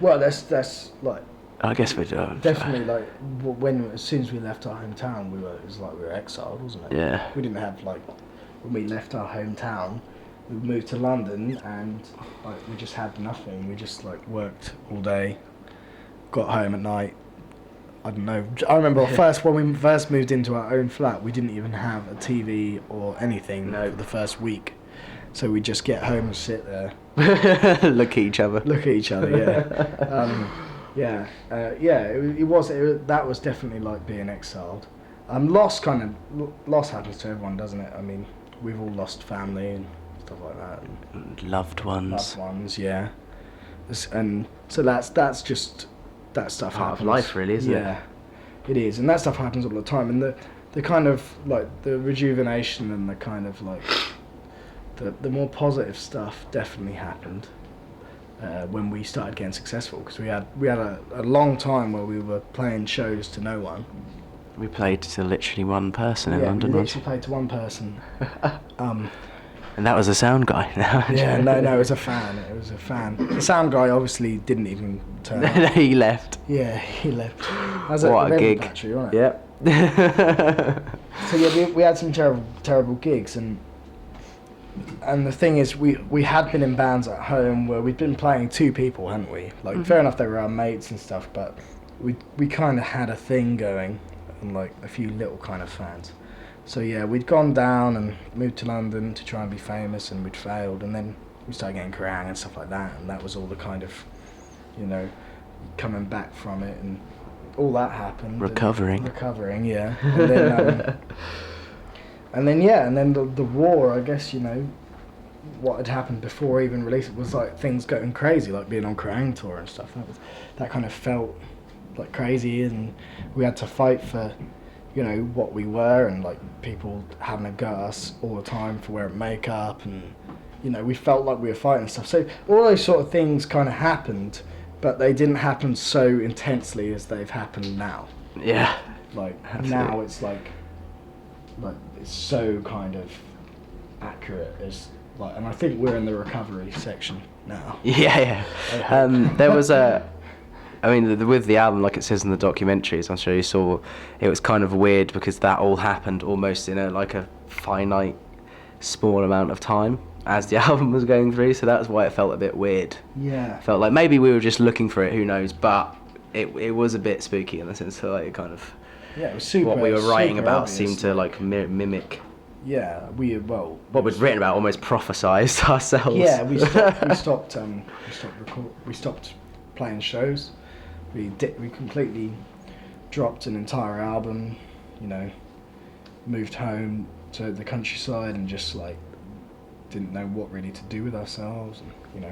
Well, that's like I guess we do. definitely like as soon as we left our hometown, it was like we were exiled, wasn't it? Yeah. We didn't have like when we left our hometown, we moved to London and like we just had nothing. We just like worked all day, got home at night. I don't know. I remember when we first moved into our own flat, we didn't even have a TV or anything for the first week. So we just get home and sit there, look at each other. Yeah. That was definitely like being exiled. Loss happens to everyone, doesn't it? I mean, we've all lost family and stuff like that. And loved ones. Yeah. And so that stuff Part happens. of life, really, isn't it? Yeah, it is, and that stuff happens all the time. And the kind of like the rejuvenation and the kind of like the more positive stuff definitely happened when we started getting successful, because we had a long time where we were playing shows to no one. We played to literally one person in London. We literally played to one person. And that was a sound guy. No, it was a fan. The sound guy obviously didn't even turn up. He left. Yeah, he left. What a gig. Factory, wasn't it? Yep. So yeah, we had some terrible gigs, and the thing is, we had been in bands at home where we'd been playing two people, hadn't we? Like, fair enough, they were our mates and stuff, but we kind of had a thing going, and like a few little kind of fans. So yeah, we'd gone down and moved to London to try and be famous, and we'd failed, and then we started getting Kerrang and stuff like that, and that was all the kind of, coming back from it, and all that happened. Recovering, yeah. And then the war, I guess, what had happened before even release it was like things going crazy, like being on Kerrang tour and stuff. That kind of felt like crazy, and we had to fight for what we were, and like people having a go at us all the time for wearing makeup, and we felt like we were fighting and stuff. So all those sort of things kind of happened, but they didn't happen so intensely as they've happened now. Yeah. Like absolutely. Now it's like it's so kind of accurate as like, and I think we're in the recovery section now. Yeah. There was with the album, like it says in the documentaries, I'm sure you saw, it was kind of weird because that all happened almost in a finite, small amount of time as the album was going through, so that's why it felt a bit weird. Yeah. Felt like maybe we were just looking for it, who knows, but it was a bit spooky in the sense that it kind of... Yeah, it was super. What we were writing about obvious. seemed to mimic... Yeah, what we'd written about almost prophesised ourselves. Yeah, we stopped playing shows. We completely dropped an entire album, moved home to the countryside and just didn't know what really to do with ourselves, and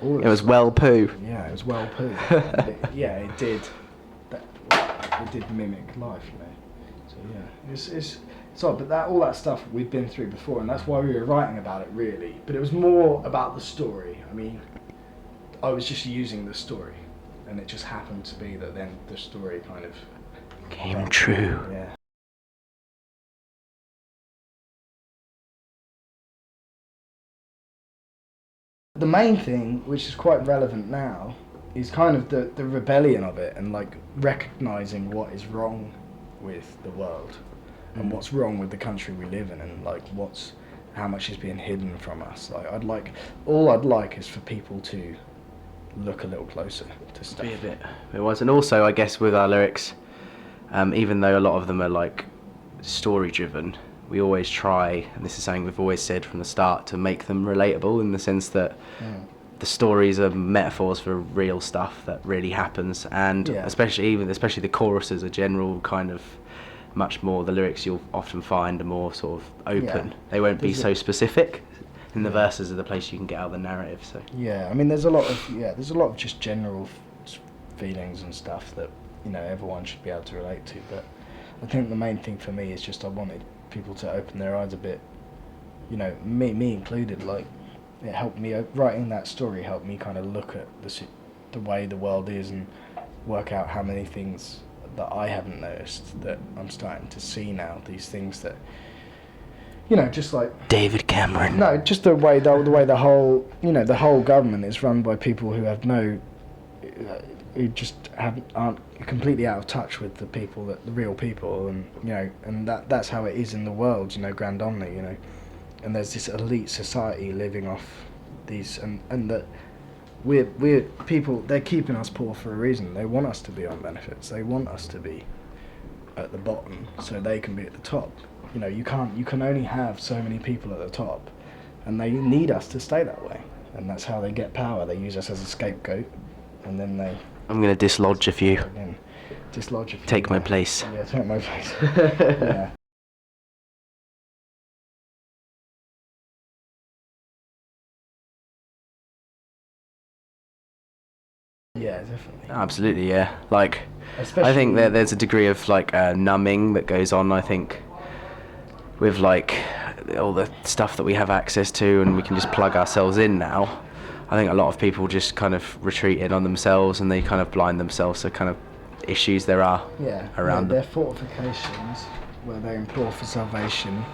it was well poo. Yeah, it was well poo. It did. It did mimic life, So yeah, it's odd, but all that stuff we'd been through before, and that's why we were writing about it really. But it was more about the story. I mean, I was just using the story. And it just happened to be that then the story kind of came true. Yeah. The main thing, which is quite relevant now, is kind of the rebellion of it, and recognizing what is wrong with the world, and what's wrong with the country we live in, and how much is being hidden from us. All I'd like is for people to look a little closer to stuff. Be a bit. It was, and also I guess with our lyrics, even though a lot of them are story driven, we always try, and this is something we've always said from the start, to make them relatable in the sense that the stories are metaphors for real stuff that really happens, and especially the choruses are general kind of much more. The lyrics you'll often find are more sort of open. Yeah. They won't be so specific. And the verses are the place you can get out of the narrative. So yeah, I mean, there's a lot of just general feelings and stuff that everyone should be able to relate to. But I think the main thing for me is just I wanted people to open their eyes a bit. Me included. It helped me writing that story. Helped me kind of look at the way the world is and work out how many things that I haven't noticed that I'm starting to see now. These things that. Just like David Cameron. No, just the way the whole the whole government is run by people who have no who just aren't completely out of touch with the people, the real people, and and that's how it is in the world, Grand Omni, and there's this elite society living off these, and that we're people. They're keeping us poor for a reason. They want us to be on benefits. They want us to be at the bottom so they can be at the top. You can only have so many people at the top, and they need us to stay that way, and that's how they get power. They use us as a scapegoat, and then they... I'm going to dislodge a few. Again, dislodge a few. Take my place. Yeah, take my place. Yeah. Yeah, definitely. Absolutely, yeah. Like, Especially, I think there's a degree of like numbing that goes on. I think with like all the stuff that we have access to, and we can just plug ourselves in now. I think a lot of people just kind of retreat in on themselves, and they kind of blind themselves to kind of issues there are around them. Their fortifications where they implore for salvation.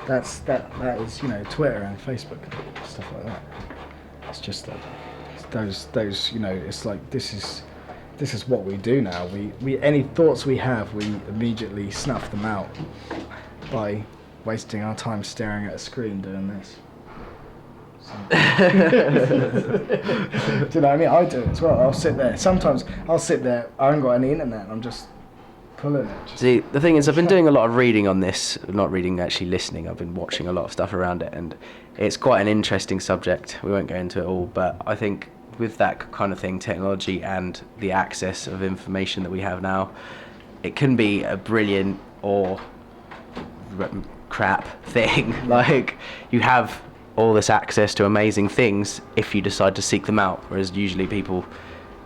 That is Twitter and Facebook and stuff like that. It's just like those it's like this is what we do now. We any thoughts we have, we immediately snuff them out by wasting our time staring at a screen doing this. Do you know what I mean? I do it as well. I'll sit there. Sometimes I'll sit there. I haven't got any internet, and I'm just pulling it. See, the thing is, I've been doing a lot of reading on this. Not reading, actually listening. I've been watching a lot of stuff around it, and it's quite an interesting subject. We won't go into it all, but I think with that kind of thing, technology and the access of information that we have now, it can be a brilliant or crap thing. Like, you have all this access to amazing things if you decide to seek them out, whereas usually people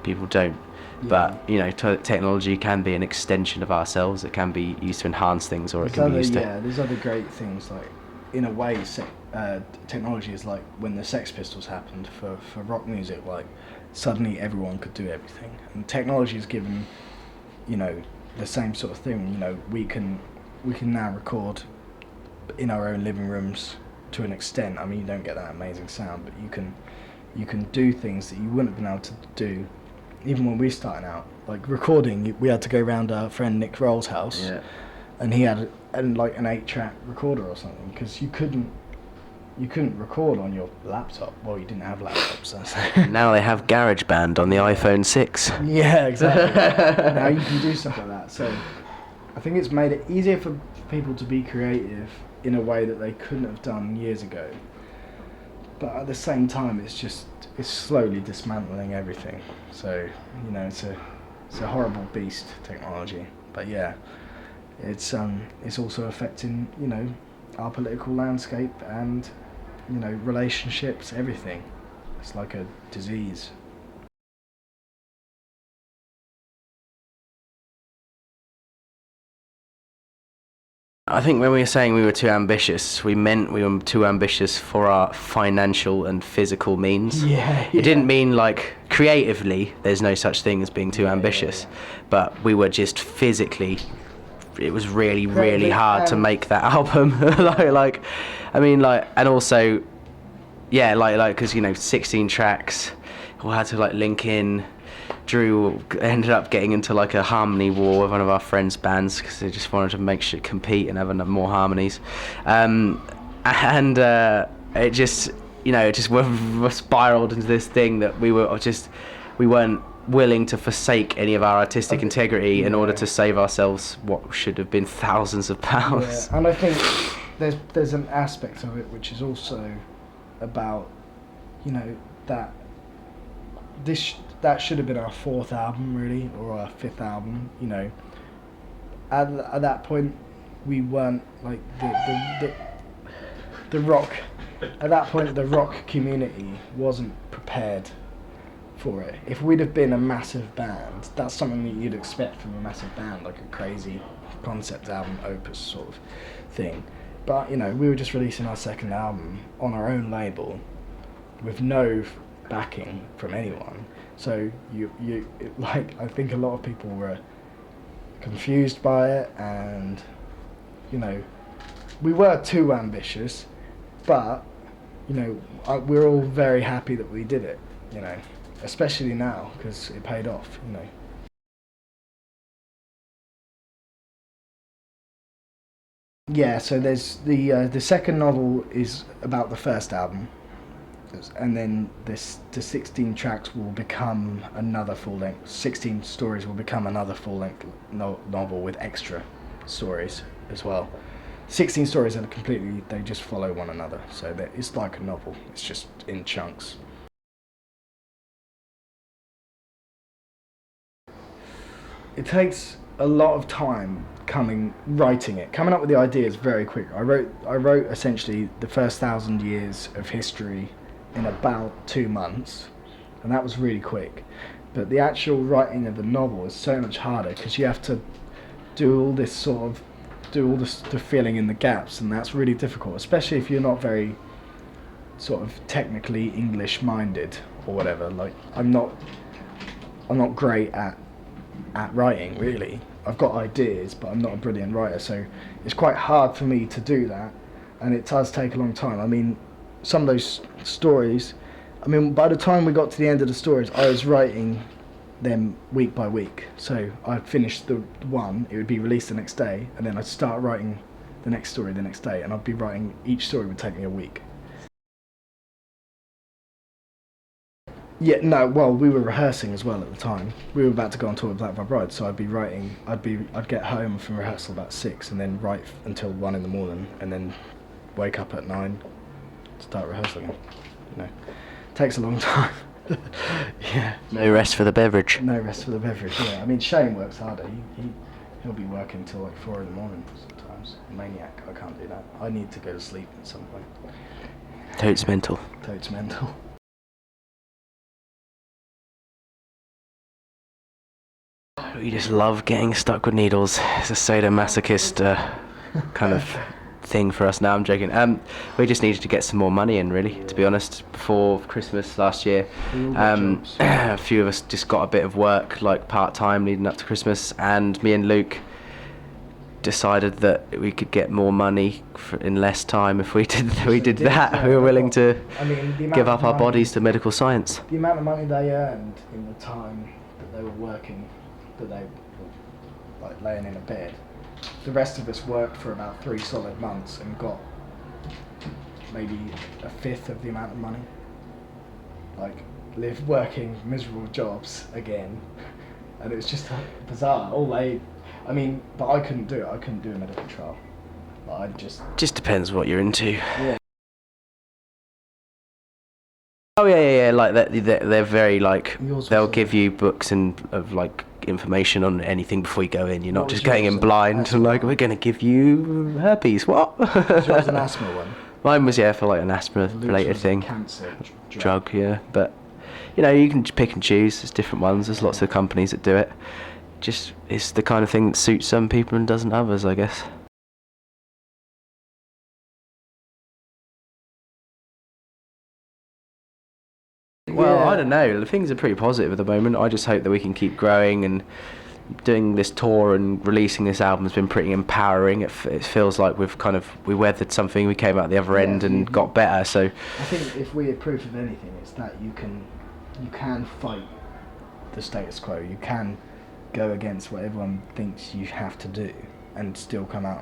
don't. Yeah. But technology can be an extension of ourselves. It can be used to enhance things, or it can be used to... Yeah, there's other great things, like, in a way, technology is like when the Sex Pistols happened for rock music. Like, suddenly everyone could do everything, and technology has given the same sort of thing. We can now record in our own living rooms to an extent. I mean, you don't get that amazing sound, but you can do things that you wouldn't have been able to do even when we started out. Like recording, we had to go round our friend Nick Roll's house, and he had an 8-track recorder or something, because you couldn't record on your laptop. Well, you didn't have laptops. So. Now they have GarageBand on the iPhone 6. Yeah, exactly. Now you can do stuff like that. So I think it's made it easier for people to be creative in a way that they couldn't have done years ago. But at the same time, it's slowly dismantling everything. So it's a horrible beast, technology. But yeah, it's also affecting our political landscape and relationships, everything. It's like a disease. I think when we were saying we were too ambitious, we meant we were too ambitious for our financial and physical means. Yeah. It didn't mean like creatively there's no such thing as being too ambitious, but we were just physically, it was really, really hard to make that album. And also, yeah, because 16 tracks, we had to link in. Drew ended up getting into a harmony war with one of our friends' bands because they just wanted to make sure compete and have more harmonies, and it just spiraled into this thing that we weren't willing to forsake any of our artistic integrity in order to save ourselves what should have been thousands of pounds. Yeah, and I think there's an aspect of it which is also about that should have been our 4th album, really, or our 5th album. At that point, we weren't the rock. At that point, the rock community wasn't prepared for it. If we'd have been a massive band, that's something that you'd expect from a massive band, like a crazy concept album, opus sort of thing. But we were just releasing our 2nd album on our own label, with no backing from anyone. So I think a lot of people were confused by it, and we were too ambitious, but we're all very happy that we did it. especially now because it paid off, you know. Yeah, so there's the second novel is about the first album, and then the 16 tracks will become another full length. 16 stories will become another full length novel with extra stories as well. 16 stories are completely, they just follow one another, so it's like a novel. It's just in chunks. It takes a lot of time coming up with the ideas very quick. I wrote essentially the first 1,000 years of history in about 2 months, and that was really quick. But the actual writing of the novel is so much harder because you have to do all the filling in the gaps, and that's really difficult, especially if you're not very sort of technically English minded or whatever. Like I'm not great at writing, really. I've got ideas, but I'm not a brilliant writer, so it's quite hard for me to do that, and it does take a long time. I mean, some of those stories, by the time we got to the end of the stories, I was writing them week by week. So I'd finish the one, it would be released the next day, and then I'd start writing the next story the next day, and I'd be writing, each story would take me a week. Yeah, no, well, we were rehearsing as well at the time. We were about to go on tour with Black Bride, so I'd get home from rehearsal about 6 and then write until 1 in the morning, and then wake up at 9, start rehearsing. You know, takes a long time. Yeah. No rest for the beverage. No rest for the beverage, yeah. I mean, Shane works harder. He'll be working till like 4 in the morning sometimes. Maniac, I can't do that. I need to go to sleep at some point. Totes mental. Totes mental. We just love getting stuck with needles. It's a sadomasochist kind of thing for us now. I'm joking. We just needed to get some more money in, really, to be honest. Before Christmas last year, a few of us just got a bit of work, like part-time, leading up to Christmas, and me and Luke decided that we could get more money in less time if we did that. Yeah. We were willing to give up our bodies to medical science. The amount of money they earned in the time that they were working, that they were like laying in a bed, the rest of us worked for about 3 solid months and got maybe a fifth of the amount of money. Like, working miserable jobs again, and it was just bizarre. But I couldn't do it. I couldn't do a medical trial. Like, just depends what you're into. Yeah. Oh yeah. Like they're very like, they'll give you books of like information on anything before you go in. You're not just going in blind and like, we're going to give you herpes. What? Yours was an asthma one. Mine was for like an asthma related thing. Cancer drug, yeah. But you can pick and choose. There's different ones. There's lots of companies that do it. Just it's the kind of thing that suits some people and doesn't others, I guess. Well, I don't know. Things are pretty positive at the moment. I just hope that we can keep growing, and doing this tour and releasing this album has been pretty empowering. It feels like we weathered something. We came out the other end and got better. So I think if we're proof of anything, it's that you can fight the status quo. You can go against what everyone thinks you have to do and still come out,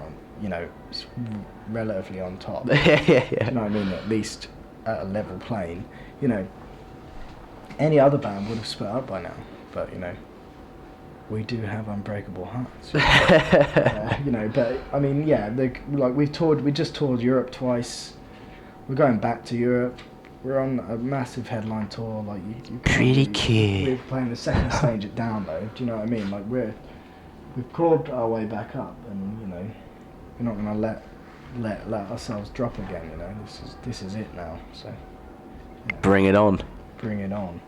relatively on top. Yeah. You know what I mean? At least at a level plane. Any other band would have split up by now, but we do have Unbreakable Hearts. We just toured Europe twice. We're going back to Europe. We're on a massive headline tour. Like pretty key. We're playing the second stage at Download. Do you know what I mean? Like we've clawed our way back up, and we're not gonna let ourselves drop again. This is it now. So bring it on. Bring it on.